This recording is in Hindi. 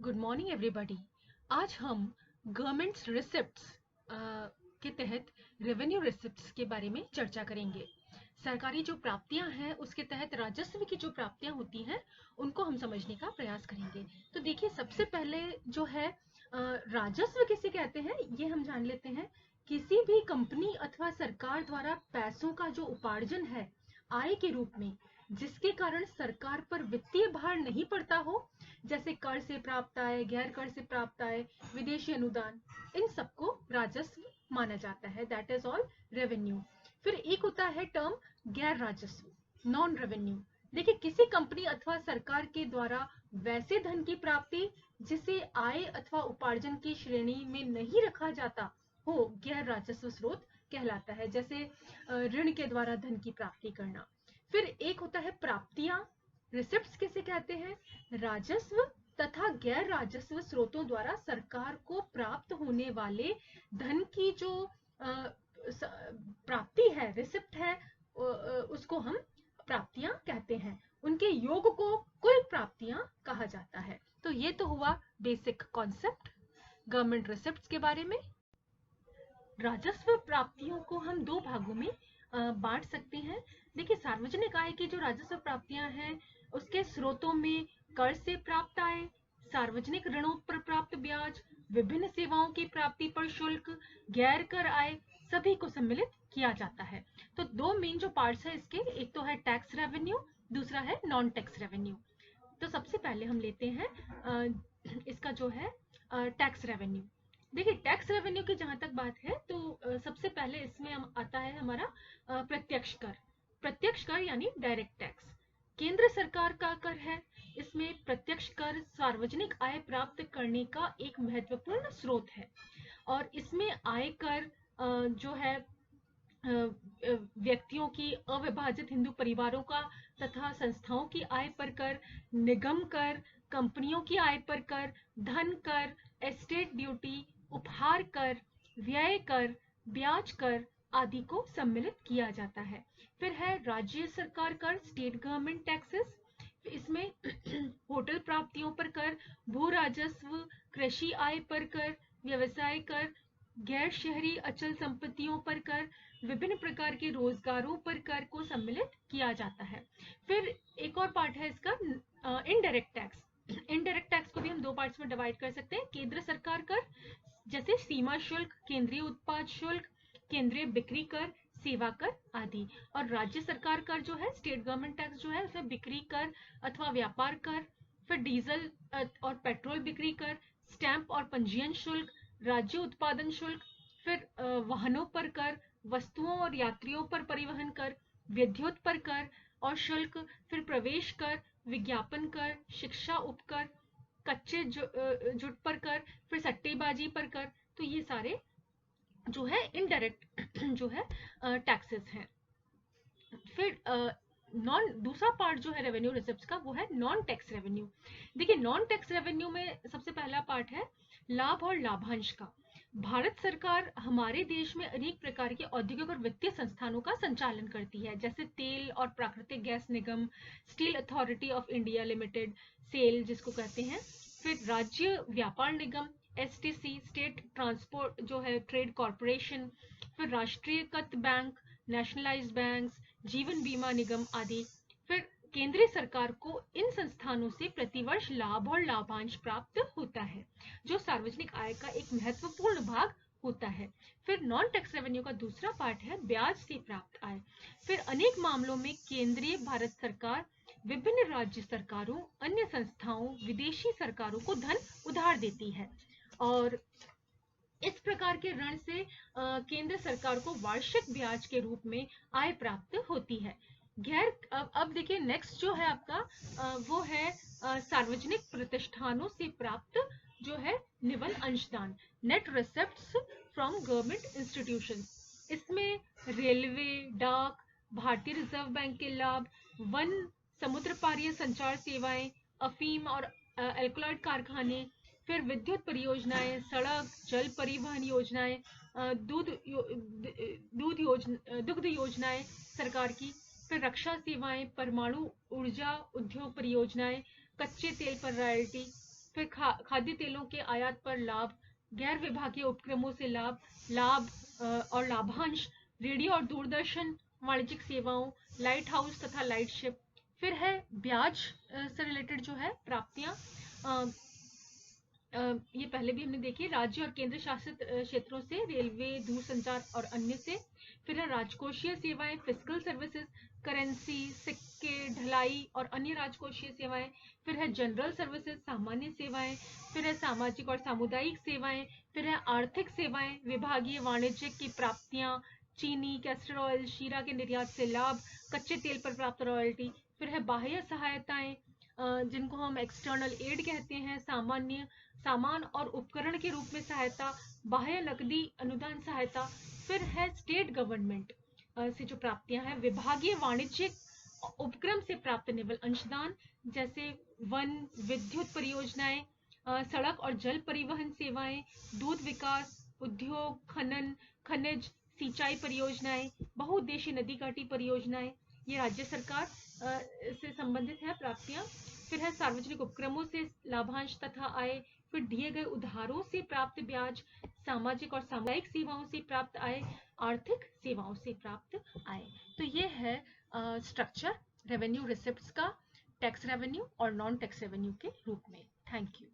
Good morning everybody. आज हम गवर्नमेंट्स रिसिप्ट्स के तहत रेवेन्यू रिसिप्ट्स के बारे में चर्चा करेंगे। सरकारी जो प्राप्तियां हैं उसके तहत राजस्व की जो प्राप्तियां होती हैं उनको हम समझने का प्रयास करेंगे। तो देखिए, सबसे पहले जो है राजस्व किसे कहते हैं ये हम जान लेते हैं। किसी भी कंपनी अथवा सरकार द्वारा पैसों का जो उपार्जन है आय के रूप में, जिसके कारण सरकार पर वित्तीय भार नहीं पड़ता हो, जैसे कर से प्राप्त आय, गैर कर से प्राप्त आय, विदेशी अनुदान, इन सबको राजस्व माना जाता है। That is all revenue. फिर एक होता है टर्म गैर राजस्व, नॉन रेवेन्यू। देखिए, किसी कंपनी अथवा सरकार के द्वारा वैसे धन की प्राप्ति जिसे आय अथवा उपार्जन की श्रेणी में नहीं रखा जाता हो, गैर राजस्व स्रोत कहलाता है। जैसे ऋण के द्वारा धन की प्राप्ति करना। फिर एक होता है प्राप्तियां, रिसिप्ट्स किसे कहते हैं? राजस्व तथा गैर राजस्व स्रोतों द्वारा सरकार को प्राप्त होने वाले धन की जो प्राप्ति है, रिसिप्ट है, उसको हम प्राप्तियां कहते हैं। उनके योग को कुल प्राप्तियां कहा जाता है। तो ये तो हुआ बेसिक कॉन्सेप्ट गवर्नमेंट रिसिप्ट्स के बारे में। राजस्व प्राप्तियों को हम दो भागों में बांट सकते हैं। देखिए, सार्वजनिक आय की जो राजस्व प्राप्तियां हैं उसके स्रोतों में कर से प्राप्त आय, सार्वजनिक ऋणों पर प्राप्त ब्याज, विभिन्न सेवाओं की प्राप्ति पर शुल्क, गैर कर आय, सभी को सम्मिलित किया जाता है। तो दो मेन जो पार्ट्स है इसके, एक तो है टैक्स रेवेन्यू, दूसरा है नॉन टैक्स रेवेन्यू। तो सबसे पहले हम लेते हैं इसका जो है टैक्स रेवेन्यू। देखिए, टैक्स रेवेन्यू की जहां तक बात है तो सबसे पहले इसमें आता है हमारा प्रत्यक्ष कर। प्रत्यक्ष कर यानी डायरेक्ट टैक्स केंद्र सरकार का कर है। इसमें प्रत्यक्ष कर सार्वजनिक आय प्राप्त करने का एक महत्वपूर्ण स्रोत है और इसमें आयकर जो है व्यक्तियों की, अविभाजित हिंदू परिवारों का तथा संस्थाओं की आय पर कर, निगम कर, कंपनियों की आय पर कर, धन कर, एस्टेट ड्यूटी, उपहार कर, व्यय कर, ब्याज कर आदि को सम्मिलित किया जाता है। फिर है राज्य सरकार कर, स्टेट गवर्नमेंट टैक्सेस। इसमें होटल प्राप्तियों पर कर, भू राजस्व, कृषि आय पर कर, व्यवसाय कर, गैर शहरी अचल संपत्तियों पर कर, विभिन्न प्रकार के रोजगारों पर कर को सम्मिलित किया जाता है। फिर एक और पार्ट है इसका इनडायरेक्ट टैक्स। इनडायरेक्ट टैक्स को भी हम दो पार्ट्स में डिवाइड कर सकते हैं। केंद्र सरकार कर, जैसे सीमा शुल्क, केंद्रीय उत्पाद शुल्क, केंद्रीय बिक्री कर, सेवा कर आदि। और राज्य सरकार कर जो है, स्टेट गवर्नमेंट टैक्स जो है, उसमें बिक्री कर अथवा व्यापार कर, फिर डीजल और पेट्रोल बिक्री कर, स्टैंप और पंजीयन शुल्क, राज्य उत्पादन शुल्क, फिर वाहनों पर कर, वस्तुओं और यात्रियों पर परिवहन कर, विद्युत पर कर और शुल्क, फिर प्रवेश कर, विज्ञापन कर, शिक्षा उपकर, कच्चे जुट पर कर, फिर सट्टेबाजी पर कर। तो ये सारे जो है इनडायरेक्ट जो है टैक्सेस हैं। फिर दूसरा पार्ट जो है रेवेन्यू रिसिप्ट्स का, वो है नॉन टैक्स रेवेन्यू। देखिए, नॉन टैक्स रेवेन्यू में सबसे पहला पार्ट है लाभ और लाभांश का। भारत सरकार हमारे देश में अनेक प्रकार के औद्योगिक और वित्तीय संस्थानों का संचालन करती है, जैसे तेल और प्राकृतिक गैस निगम, Steel Authority of India Limited, SAIL जिसको कहते हैं, फिर राज्य व्यापार निगम, एसटीसी, स्टेट ट्रांसपोर्ट जो है ट्रेड कॉरपोरेशन, फिर राष्ट्रीयकृत बैंक, नेशनलाइज्ड बैंक्स, जीवन बीमा निगम आदि। फिर केंद्रीय सरकार को इन संस्थानों से प्रतिवर्ष लाभ और लाभांश प्राप्त होता है, जो सार्वजनिक आय का एक महत्वपूर्ण भाग होता है। फिर नॉन टैक्स रेवेन्यू का दूसरा पार्ट है ब्याज से प्राप्त आय। फिर अनेक मामलों में केंद्रीय भारत सरकार विभिन्न राज्य सरकारों, अन्य संस्थाओं, विदेशी सरकारों को धन उधार देती है और इस प्रकार के ऋण से केंद्र सरकार को वार्षिक ब्याज के रूप में आय प्राप्त होती है। अब देखिए, नेक्स्ट जो है आपका वो है सार्वजनिक प्रतिष्ठानों से प्राप्त जो है निवल अंशदान, net receipts from government institutions. इसमें रेलवे, डाक, भारतीय रिजर्व बैंक के लाभ, वन समुद्र पारीय संचार सेवाएं, अफीम और एल्कोलॉइड कारखाने, फिर विद्युत परियोजनाएं, सड़क, जल परिवहन योजनाएं, दुग्ध योजनाएं सरकार की, फिर रक्षा सेवाएं, परमाणु ऊर्जा उद्योग परियोजनाएं, कच्चे तेल पर रॉयल्टी, फिर खाद्य तेलों के आयात पर लाभ, गैर विभागीय उपक्रमों से लाभ, लाभ और लाभांश, रेडियो और दूरदर्शन वाणिज्यिक सेवाओं, लाइट हाउस तथा लाइट शिप। फिर है ब्याज से रिलेटेड जो है प्राप्तियां, ये पहले भी हमने देखी, राज्य और केंद्र शासित क्षेत्रों से, रेलवे, दूरसंचार और अन्य से। फिर है राजकोषीय सेवाएं, फिजिकल सर्विसेज, करेंसी, सिक्के, ढलाई और अन्य राजकोषीय सेवाएं। फिर है जनरल सर्विसेज, सामान्य सेवाएं। फिर है सामाजिक और सामुदायिक सेवाएं। फिर है आर्थिक सेवाएं, विभागीय वाणिज्य की प्राप्तियां, चीनी, कैस्टर ऑयल, शीरा के निर्यात से लाभ, कच्चे तेल पर प्राप्त रॉयल्टी। फिर है बाह्य सहायताएं, जिनको हम एक्सटर्नल एड कहते हैं, सामान्य सामान और उपकरण के रूप में सहायता, बाह्य नकदी अनुदान सहायता। फिर है स्टेट गवर्नमेंट से जो प्राप्तियां हैं, विभागीय वाणिज्यिक उपक्रम से प्राप्त निवल अंशदान, जैसे वन, विद्युत परियोजनाएं, सड़क और जल परिवहन सेवाएं, दूध विकास, उद्योग, खनन, खनिज, सिंचाई परियोजनाएं, बहुउद्देशीय नदी घाटी परियोजनाएं, ये राज्य सरकार से संबंधित है प्राप्तियां। फिर है सार्वजनिक उपक्रमों से लाभांश तथा आय। फिर दिए गए उधारों से प्राप्त ब्याज, सामाजिक और सामुदायिक सेवाओं से प्राप्त आय, आर्थिक सेवाओं से प्राप्त आय। तो ये है स्ट्रक्चर रेवेन्यू रिसिप्ट्स का टैक्स रेवेन्यू और नॉन टैक्स रेवेन्यू के रूप में। Thank you.